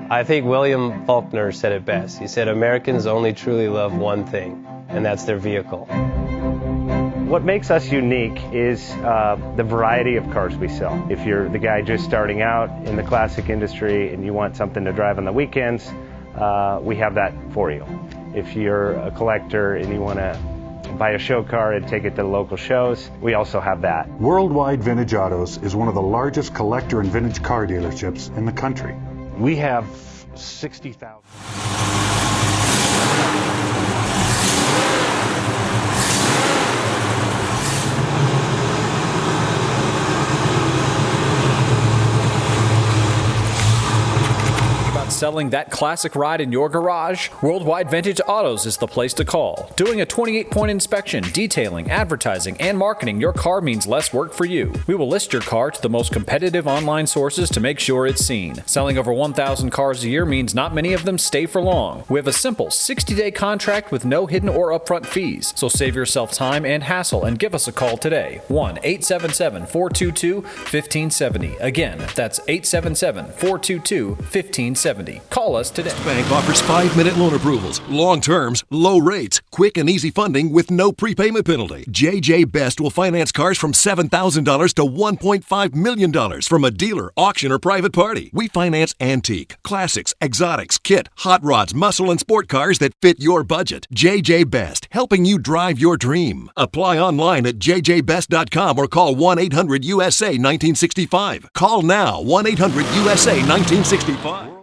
I think William Faulkner said it best. He said, Americans only truly love one thing, and that's their vehicle. What makes us unique is the variety of cars we sell. If you're the guy just starting out in the classic industry and you want something to drive on the weekends, we have that for you. If you're a collector and you want to buy a show car and take it to the local shows, we also have that. Worldwide Vintage Autos is one of the largest collector and vintage car dealerships in the country. We have 60,000. Selling that classic ride in your garage? Worldwide Vintage Autos is the place to call. Doing a 28-point inspection, detailing, advertising, and marketing your car means less work for you. We will list your car to the most competitive online sources to make sure it's seen. Selling over 1,000 cars a year means not many of them stay for long. We have a simple 60-day contract with no hidden or upfront fees, so save yourself time and hassle and give us a call today. 1-877-422-1570. Again, that's 877-422-1570. Call us today. Bank offers 5-minute loan approvals, long terms, low rates, quick and easy funding with no prepayment penalty. JJ Best will finance cars from $7,000 to $1.5 million from a dealer, auction, or private party. We finance antique, classics, exotics, kit, hot rods, muscle, and sport cars that fit your budget. JJ Best, helping you drive your dream. Apply online at jjbest.com or call 1-800-USA-1965. Call now, 1-800-USA-1965.